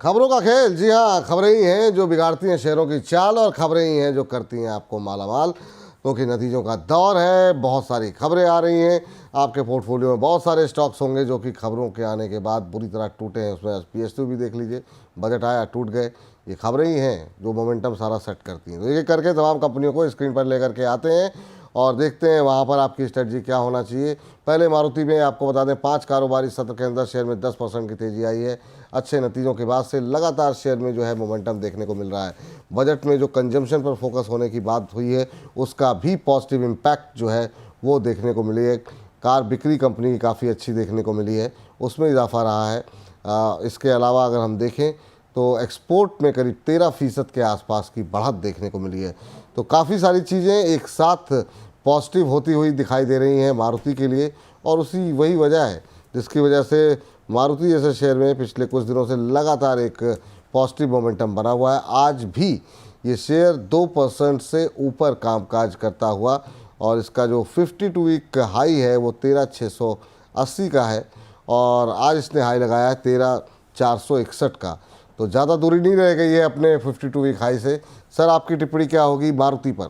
खबरों का खेल, जी हाँ, खबरें ही हैं जो बिगाड़ती हैं शेयरों की चाल और खबरें ही हैं जो करती हैं आपको मालामाल। क्योंकि नतीजों का दौर है, बहुत सारी खबरें आ रही हैं। आपके पोर्टफोलियो में बहुत सारे स्टॉक्स होंगे जो कि खबरों के आने के बाद बुरी तरह टूटे हैं। उसमें PSU भी देख लीजिए, बजट आया टूट गए। ये खबरें ही हैं जो मोमेंटम सारा सेट करती हैं। तो ये करके तमाम कंपनियों को स्क्रीन पर लेकर के आते हैं और देखते हैं वहाँ पर आपकी स्ट्रेटजी क्या होना चाहिए। पहले मारुति में आपको बता दें, 5 कारोबारी सत्र के अंदर शेयर में 10% की तेजी आई है। अच्छे नतीजों के बाद से लगातार शेयर में जो है मोमेंटम देखने को मिल रहा है। बजट में जो कंजम्पशन पर फोकस होने की बात हुई है, उसका भी पॉजिटिव इम्पैक्ट जो है वो देखने को मिली है। कार बिक्री कंपनी की काफ़ी अच्छी देखने को मिली है, उसमें इजाफा रहा है। इसके अलावा अगर हम देखें तो एक्सपोर्ट में करीब 13% के आसपास की बढ़त देखने को मिली है। तो काफ़ी सारी चीज़ें एक साथ पॉजिटिव होती हुई दिखाई दे रही हैं मारुति के लिए, और उसी वही वजह है जिसकी वजह से मारुति जैसे शेयर में पिछले कुछ दिनों से लगातार एक पॉजिटिव मोमेंटम बना हुआ है। आज भी ये शेयर 2% से ऊपर कामकाज करता हुआ, और इसका जो 52 वीक हाई है वो 13,680 का है, और आज इसने हाई लगाया है 13,461 का। तो ज़्यादा दूरी नहीं रह गई है अपने 52 वीक हाई से। सर, आपकी टिप्पणी क्या होगी मारुति पर?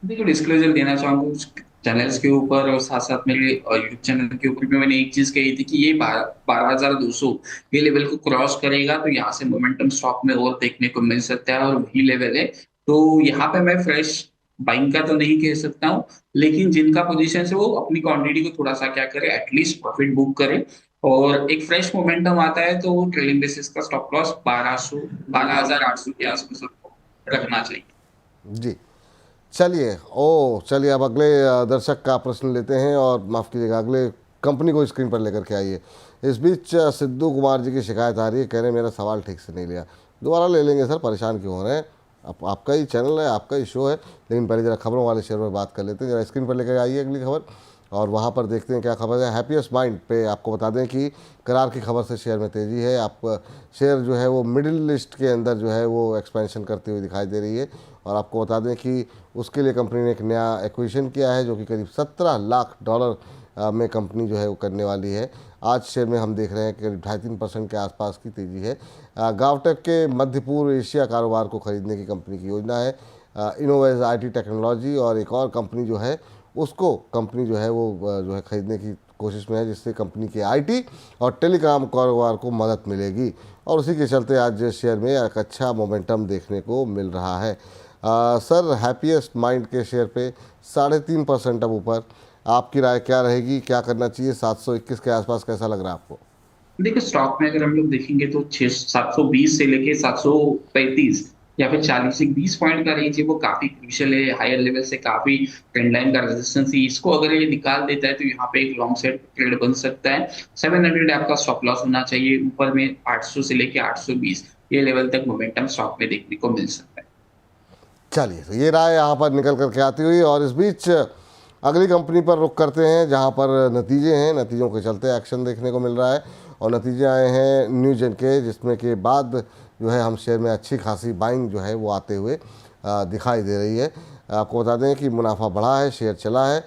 देखो, डिस्क्लोजर देना चाहूंगा उस चैनल्स के ऊपर और साथ साथ मेरे यूट्यूब चैनल के ऊपर भी मैंने एक चीज कही थी कि ये 12,200 ये लेवल को क्रॉस करेगा तो यहाँ से मोमेंटम स्टॉक में और देखने को मिल सकता है और वही लेवल है। तो यहाँ पे मैं फ्रेश बाइंग का तो नहीं कह सकता हूँ, लेकिन जिनका पोजीशन है वो अपनी क्वांटिटी को थोड़ा सा क्या करे, एटलीस्ट प्रॉफिट बुक करे। और एक फ्रेश मोमेंटम आता है तो ट्रेलिंग बेसिस का स्टॉप लॉस 12,800 के आसपास रखना चाहिए। जी, चलिए। चलिए, अब अगले दर्शक का प्रश्न लेते हैं, और माफ़ कीजिएगा, अगले कंपनी को स्क्रीन पर लेकर के आइए। इस बीच सिद्धू कुमार जी की शिकायत आ रही है, कह रहे हैं मेरा सवाल ठीक से नहीं लिया। दोबारा ले लेंगे सर, परेशान क्यों हो रहे हैं? आपका ही चैनल है, आपका ही शो है। लेकिन पहले ज़रा खबरों वाले शेयर में बात कर लेते हैं। ज़रा स्क्रीन पर लेकर आइए अगली खबर, और वहाँ पर देखते हैं क्या खबर है। हैप्पीएस्ट माइंड पे आपको बता दें कि करार की खबर से शेयर में तेज़ी है। आप शेयर जो है वो मिडिल लिस्ट के अंदर जो है वो एक्सपेंशन करती हुई दिखाई दे रही है। और आपको बता दें कि उसके लिए कंपनी ने एक नया एक्विजिशन किया है जो कि करीब $17 लाख में कंपनी जो है वो करने वाली है। आज शेयर में हम देख रहे हैं कि करीब 2.5-3% के आसपास की तेज़ी है। गावटेक के मध्य पूर्व एशिया कारोबार को खरीदने की कंपनी की योजना है। इनोवेज IT टेक्नोलॉजी और एक और कंपनी जो है उसको कंपनी जो है वो जो है खरीदने की कोशिश में है, जिससे कंपनी के IT और टेलीकॉम कारोबार को मदद मिलेगी। और उसी के चलते आज शेयर में एक अच्छा मोमेंटम देखने को मिल रहा है। सर, हैप्पीएस्ट माइंड के शेयर पे 3.5% अब ऊपर। आपकी राय क्या रहेगी, क्या करना चाहिए? 721 के आसपास कैसा लग रहा है आपको? देखिए, स्टॉक में अगर हम लोग देखेंगे तो 720 से लेके 735 या फिर 40 से 20 पॉइंट का रेंज है, वो काफी क्रूशियल है। हायर लेवल से काफी ट्रेंड लाइन का रेजिस्टेंस है, इसको अगर ये निकाल देता है तो यहाँ पे एक लॉन्ग साइड ट्रेड बन सकता है। 700 आपका स्टॉप लॉस होना चाहिए। ऊपर में 800 से लेके 820 ये लेवल तक मोमेंटम स्टॉक में देखने को मिल सकता है। चलिए, तो ये राय यहाँ पर निकल करके आती हुई, और इस बीच अगली कंपनी पर रुख करते हैं जहाँ पर नतीजे हैं। नतीजों के चलते एक्शन देखने को मिल रहा है, और नतीजे आए हैं न्यूजेन के, जिसमें के बाद जो है हम शेयर में अच्छी खासी बाइंग जो है वो आते हुए दिखाई दे रही है। आपको बता दें कि मुनाफा बढ़ा है, शेयर चला है।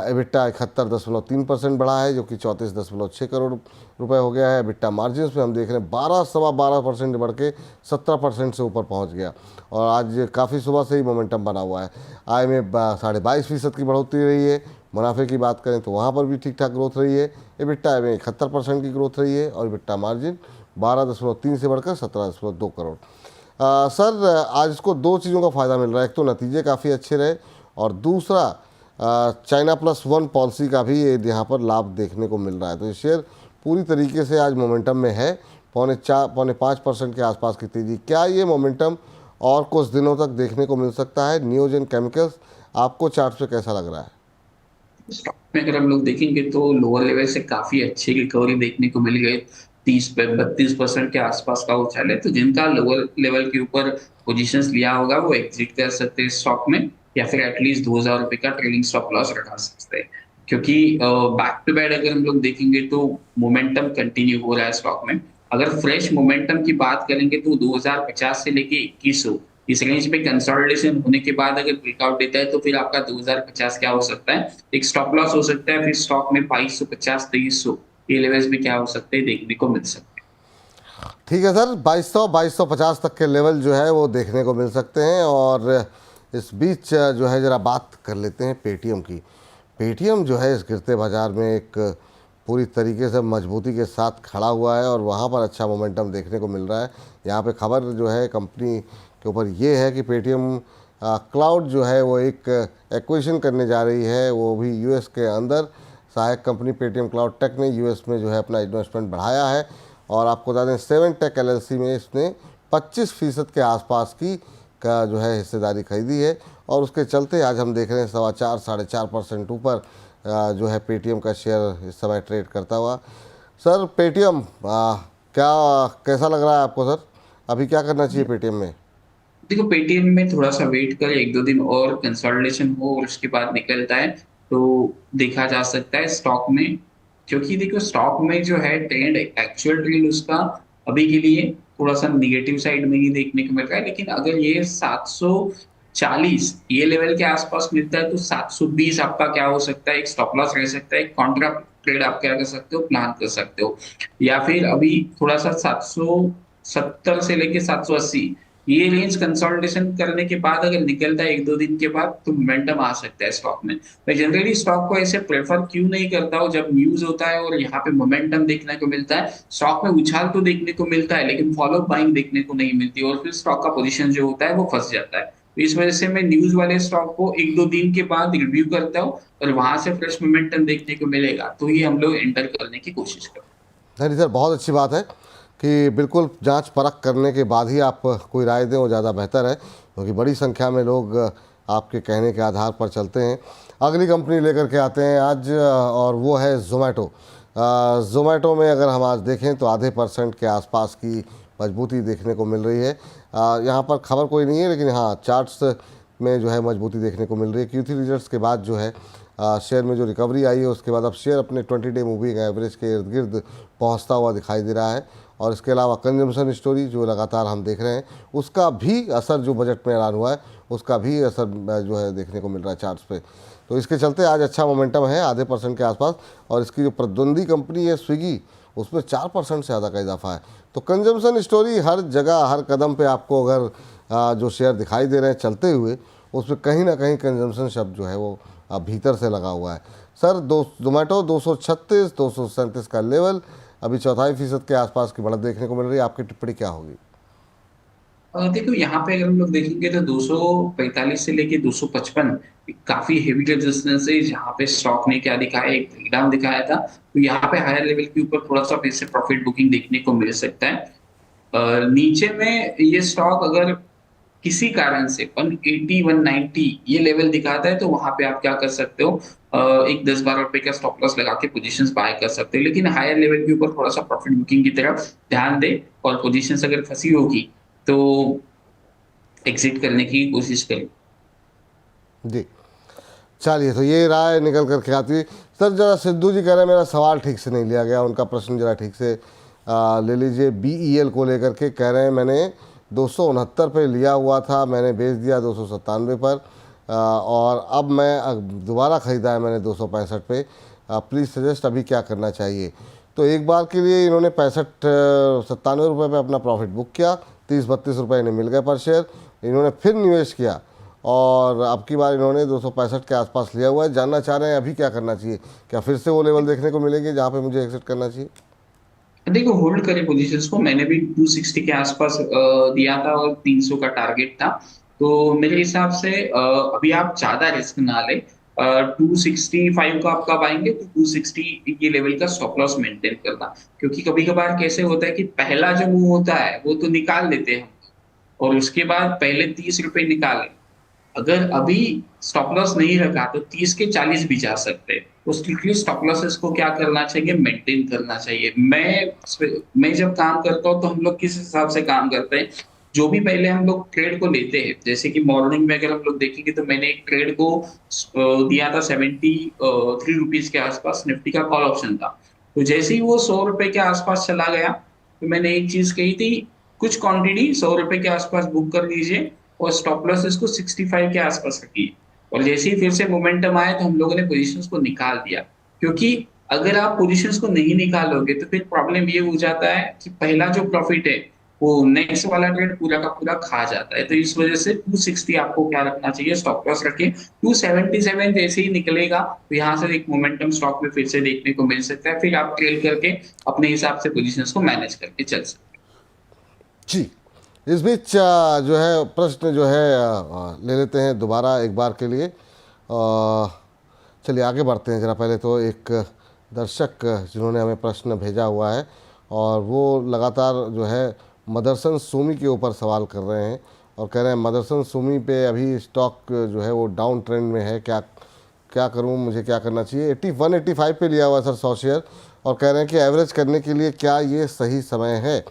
एबिटा 71.3% बढ़ा है, जो कि 34.6 करोड़ रुपए हो गया है। एबिटा मार्जिन में हम देख रहे हैं 12.25% बढ़ के 17% से ऊपर पहुंच गया, और आज काफ़ी सुबह से ही मोमेंटम बना हुआ है। आय में 22.5% की बढ़ोतरी रही है। मुनाफे की बात करें तो वहाँ पर भी ठीक ठाक ग्रोथ रही है। एबिटा में 71% की ग्रोथ रही है, और एबिटा मार्जिन 12.3 से बढ़कर 17.2 करोड़। सर, आज इसको दो चीज़ों का फ़ायदा मिल रहा है। एक तो नतीजे काफ़ी अच्छे रहे, और दूसरा China+1 पॉलिसी का भी ये यहाँ पर लाभ देखने को मिल रहा है। तो ये शेयर पूरी तरीके से आज मोमेंटम में है। 4.5-5% के आसपास की तेज़ी। क्या ये मोमेंटम और कुछ दिनों तक देखने को मिल सकता है? नियोजन केमिकल्स आपको चार्ट पे कैसा लग रहा है? स्टॉक में अगर हम लोग देखेंगे तो लोअर लेवल से काफी अच्छी रिकवरी देखने को मिल गई। 30-32% के आसपास का उछाल है, तो जिनका लोअर लेवल के ऊपर पोजीशंस लिया होगा वो एग्जिट कर सकते हैं स्टॉक में, या फिर एटलीस्ट 2,000 रुपए का ट्रेलिंग स्टॉप लॉस रखा सकते हैं। क्योंकि बैक टू बैक अगर हम लोग देखेंगे तो मोमेंटम कंटिन्यू हो रहा है स्टॉक में। अगर फ्रेश मोमेंटम की बात करेंगे तो 2050 से लेके 2100 इस रेंज पे कंसोलिडेशन होने के बाद अगर ब्रेकआउट देता है तो फिर आपका 2050 क्या हो सकता है, एक स्टॉप लॉस हो सकता है। फिर स्टॉक में 2250 2300 ये लेवल्स भी क्या हो सकते हैं, देखने को मिल सकते हैं। ठीक है सर, 2250 तक के लेवल जो है वो देखने को मिल सकते हैं। और इस बीच जो है ज़रा बात कर लेते हैं पेटीएम की। पेटीएम जो है इस गिरते बाज़ार में एक पूरी तरीके से मजबूती के साथ खड़ा हुआ है और वहाँ पर अच्छा मोमेंटम देखने को मिल रहा है। यहाँ पे खबर जो है कंपनी के ऊपर ये है कि पेटीएम क्लाउड जो है वो एक एक्विजिशन करने जा रही है, वो भी यूएस के अंदर। सहायक कंपनी पेटीएम क्लाउड टेक ने यूएस में जो है अपना इन्वेस्टमेंट बढ़ाया है और आपको बता दें 7 टेक एलएलसी में इसने 25% के आसपास की का जो है हिस्सेदारी खरीदी है और उसके चलते आज हम देख रहे हैं 4.25-4.5% ऊपर जो है पेटीएम का शेयर इस समय ट्रेड करता हुआ। सर पेटीएम क्या कैसा लग रहा है आपको सर, अभी क्या करना चाहिए पेटीएम में? देखो, पेटीएम में थोड़ा सा वेट कर, 1-2 दिन और कंसोलिडेशन हो और उसके बाद निकलता है तो देखा जा सकता है स्टॉक में। क्योंकि देखो, स्टॉक में जो है ट्रेंड, एक्चुअल ट्रेंड उसका अभी के लिए थोड़ा सा निगेटिव साइड में ही देखने को मिल रहा है। लेकिन अगर ये 740 ये लेवल के आसपास मिलता है तो 720 आपका क्या हो सकता है, एक स्टॉप लॉस रह सकता है, एक कॉन्ट्रा ट्रेड आप क्या कर सकते हो, प्लान कर सकते हो। या फिर अभी थोड़ा सा 770 से लेके 780 ये रेंज कंसोलिडेशन करने के बाद अगर निकलता है 1-2 दिन के बाद तो मोमेंटम आ सकता है स्टॉक में। मैं जनरली स्टॉक को ऐसे प्रेफर क्यों नहीं करता हूँ, जब न्यूज होता है और यहाँ पे मोमेंटम देखने को मिलता है, स्टॉक में उछाल तो देखने को मिलता है लेकिन फॉलो बाइंग देखने को नहीं मिलती और फिर स्टॉक का पोजीशन जो होता है वो फंस जाता है। तो इस वजह से मैं न्यूज वाले स्टॉक को 1-2 दिन के बाद रिव्यू करता हूँ और वहां से फ्रेश मोमेंटम देखने को मिलेगा तो ही हम लोग एंटर करने की कोशिश करते हैं। नहीं सर, बहुत अच्छी बात है कि बिल्कुल जांच परख करने के बाद ही आप कोई राय दें, वो ज़्यादा बेहतर है क्योंकि बड़ी संख्या में लोग आपके कहने के आधार पर चलते हैं। अगली कंपनी लेकर के आते हैं आज और वो है ज़ोमैटो। ज़ोमैटो में अगर हम आज देखें तो आधे % के आसपास की मजबूती देखने को मिल रही है। यहाँ पर खबर कोई नहीं है लेकिन हाँ चार्ट्स में जो है मजबूती देखने को मिल रही है। Q3 रिजल्ट्स के बाद जो है शेयर में जो रिकवरी आई है उसके बाद अब शेयर अपने 20 डे मूविंग एवरेज के इर्द गिर्द पहुँचता हुआ दिखाई दे रहा है। और इसके अलावा कंजम्पशन स्टोरी जो लगातार हम देख रहे हैं उसका भी असर, जो बजट में ऐलान हुआ है उसका भी असर जो है देखने को मिल रहा है चार्ट्स पे। तो इसके चलते आज अच्छा मोमेंटम है आधे % के आसपास। और इसकी जो प्रतिद्वंदी कंपनी है स्विगी, उसमें 4% से ज़्यादा का इजाफा है। तो कंजम्पशन स्टोरी हर जगह हर कदम पे आपको अगर जो शेयर दिखाई दे रहे हैं चलते हुए, उसमें कहीं ना कहीं कंजम्पशन शब्द जो है वो भीतर से लगा हुआ है। सर ज़ोमैटो 236-237 का लेवल, अभी 4.25% के आसपास की बढ़त देखने को मिल रही है। आपकी टिप्पणी क्या होगी? देखो, यहाँ पे अगर हम लोग देखेंगे तो 245 से लेके 255 काफी हेवी रेजिस्टेंस है, जहाँ पे स्टॉक ने क्या दिखाया, एक ब्रेकडाउन दिखाया था। तो यहाँ पे हायर लेवल के ऊपर थोड़ा सा फिर से प्रॉफिट बुकिंग देखने को मिल सकता है। नीचे में ये स्टॉक अगर किसी कारण से 180 190 ये लेवल दिखाता है तो वहां पे आप क्या कर सकते हो, एक 10-12 रुपए का स्टॉप लॉस लगा के पोजीशंस बाय कर सकते हो। लेकिन हायर लेवल के ऊपर थोड़ा सा प्रॉफिट बुकिंग की तरफ ध्यान दे और पोजीशंस अगर फंसी होगी तो एग्जिट करने की कोशिश करें। जी चलिए, तो ये राय निकल कर के आती है। सर जरा सिद्धू जी कह रहे हैं मेरा सवाल ठीक से नहीं लिया गया, उनका प्रश्न जरा ठीक से ले लीजिए। BEL को लेकर के कह रहे हैं मैंने 269 पे लिया हुआ था, मैंने बेच दिया 297 पर और अब मैं दोबारा ख़रीदा है मैंने 265 पे। प्लीज़ सजेस्ट अभी क्या करना चाहिए। तो एक बार के लिए इन्होंने 97 रुपये पर अपना प्रॉफिट बुक किया, 30-32 रुपये इन्हें मिल गए पर शेयर। इन्होंने फिर निवेश किया और अब की बार इन्होंने 265 के आसपास लिया हुआ है। जानना चाह रहे हैं अभी क्या करना चाहिए, क्या फिर से वो लेवल देखने को मिलेंगे जहाँ पे मुझे एग्जिट करना चाहिए? देखो, होल्ड करें पोजीशंस को, मैंने भी 260 के आसपास दिया था और 300 का टारगेट था। तो मेरे हिसाब से अभी आप ज्यादा रिस्क ना ले। 265 का आप कब आएंगे तो 260 ये लेवल का स्टॉप लॉस मेंटेन करना। क्योंकि कभी कभार कैसे होता है कि पहला जो मूव होता है वो तो निकाल लेते हैं हम और उसके बाद पहले 30 रुपए निकाले। अगर अभी स्टॉप लॉस नहीं रखा तो 30 के 40 भी जा सकते हैं। तो स्ट्रिक्टली स्टॉप लॉसेस को क्या करना चाहिए, मेंटेन करना चाहिए। मैं जब काम करता हूँ तो हम लोग किस हिसाब से काम करते हैं, जो भी पहले हम लोग ट्रेड को लेते हैं, जैसे कि मॉर्निंग में अगर हम लोग देखेंगे तो मैंने एक ट्रेड को दिया था 73 रुपीज के आसपास, निफ्टी का कॉल ऑप्शन था। तो जैसे ही वो 100 रुपए के आसपास चला गया तो मैंने एक चीज कही थी, कुछ क्वांटिटी 100 रुपए के आसपास बुक कर लीजिए और स्टॉप लॉस इसको 65 के आसपास रखिए। और जैसे ही फिर से मोमेंटम आया तो हम लोगों ने पोजीशंस को निकाल दिया। क्योंकि अगर आप पोजीशंस को नहीं निकालोगे तो फिर प्रॉब्लम ये हो जाता है कि पहला जो प्रॉफिट है वो नेक्स्ट वाला ट्रेड पूरा का पूरा खा जाता है। तो इस वजह से 260 आपको क्या रखना चाहिए, स्टॉप लॉस रखिए। 277 जैसे ही निकलेगा तो यहाँ से एक मोमेंटम स्टॉक में फिर से देखने को मिल सकता है, फिर आप ट्रेल करके अपने हिसाब से पोजीशंस को मैनेज करके चल सकते जी। इस बीच जो है प्रश्न जो है ले लेते हैं दोबारा एक बार के लिए। चलिए आगे बढ़ते हैं। ज़रा पहले तो एक दर्शक जिन्होंने हमें प्रश्न भेजा हुआ है और वो लगातार जो है मदरसन सूमी के ऊपर सवाल कर रहे हैं और कह रहे हैं मदरसन सूमी पे अभी स्टॉक जो है वो डाउन ट्रेंड में है, क्या क्या करूं, मुझे क्या करना चाहिए। 81-85 पे लिया हुआ सर 100 शेयर और कह रहे हैं कि एवरेज करने के लिए क्या ये सही समय है।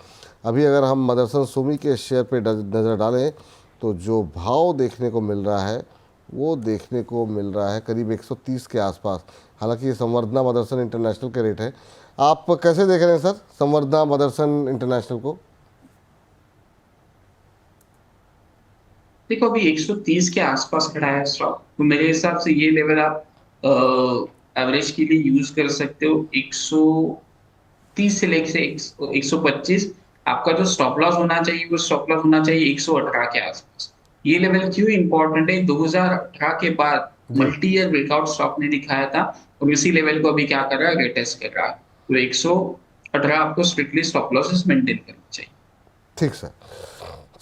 अभी अगर हम मदरसन सूमी के शेयर पे नज़र डालें तो जो भाव देखने को मिल रहा है वो देखने को मिल रहा है करीब 130 के आसपास। हालांकि ये संवर्धना मदरसन इंटरनेशनल के रेट है। आप कैसे देख रहे हैं सर संवर्धना मदरसन इंटरनेशनल को? देखो अभी 130 के आसपास खड़ा है स्टॉक, तो मेरे हिसाब से ये लेवल आप एवरेज के लिए यूज कर सकते हो। 130 से लेकर 125 आपका जो स्टॉप लॉस होना चाहिए वो स्टॉप लॉस होना चाहिए 118 के आसपास। ये लेवल क्यों इंपॉर्टेंट है, 2018 के बाद जी मल्टी ईयर ब्रेकआउट स्टॉक ने दिखाया था और इसी लेवल को अभी क्या कर रहा है, रिटेस्ट कर रहा है। तो 118 आपको स्ट्रिक्टली स्टॉप लॉसेस मेंटेन करना चाहिए। ठीक सर।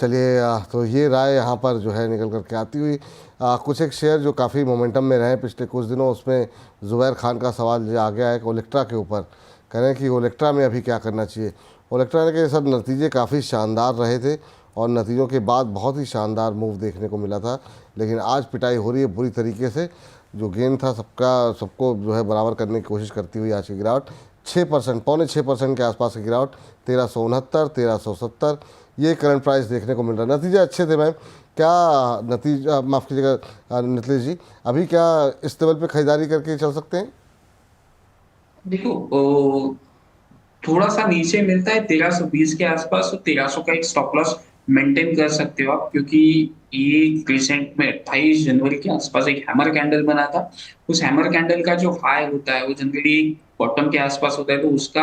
चलिए तो ये राय यहाँ पर जो है निकल करके आती हुई कुछ एक शेयर जो काफ़ी मोमेंटम में रहे पिछले कुछ दिनों, उसमें ज़ुबैर खान का सवाल जो आ गया है ओलेक्ट्रा के ऊपर। कह रहे हैं कि ओलेक्ट्रा में अभी क्या करना चाहिए। ओलेक्ट्रा के सर नतीजे काफ़ी शानदार रहे थे और नतीजों के बाद बहुत ही शानदार मूव देखने को मिला था, लेकिन आज पिटाई हो रही है बुरी तरीके से। जो गेन था सबको जो है बराबर करने की कोशिश करती हुई आज की गिरावट 6%, 5.25% के आसपास की गिरावट 1369, 1370 ये करंट प्राइस देखने को मिल रहा है। नतीजे अच्छे थे मैम, क्या नतीजा, माफ़ कीजिएगा नितिश जी, अभी क्या इस लेवल पे खरीदारी करके चल सकते हैं? देखो थोड़ा सा नीचे मिलता है 1320 के आसपास, तो 1300 का एक स्टॉप लॉस मेंटेन कर सकते हो आप, क्योंकि ये रिसेंट में 28 जनवरी के आसपास एक हैमर कैंडल बना था। उस हैमर कैंडल का जो हाई होता है वो जनरली बॉटम के आसपास होता है, तो उसका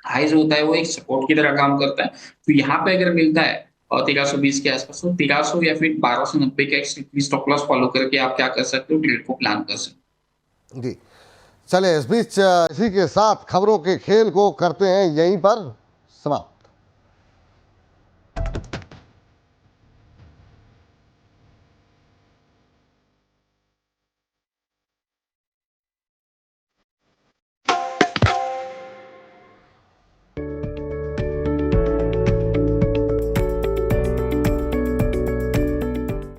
हाई जो होता है वो एक सपोर्ट की तरह काम करता है। तो यहाँ पे अगर मिलता है और 1320 के आसपास, तो 1300 या फिर 1290 का एक स्टॉप लॉस फॉलो करके आप क्या कर सकते हो, ट्रेड को प्लान कर सकते जी। चले इस बीच इसी के साथ खबरों के खेल को करते हैं यहीं पर समाप्त।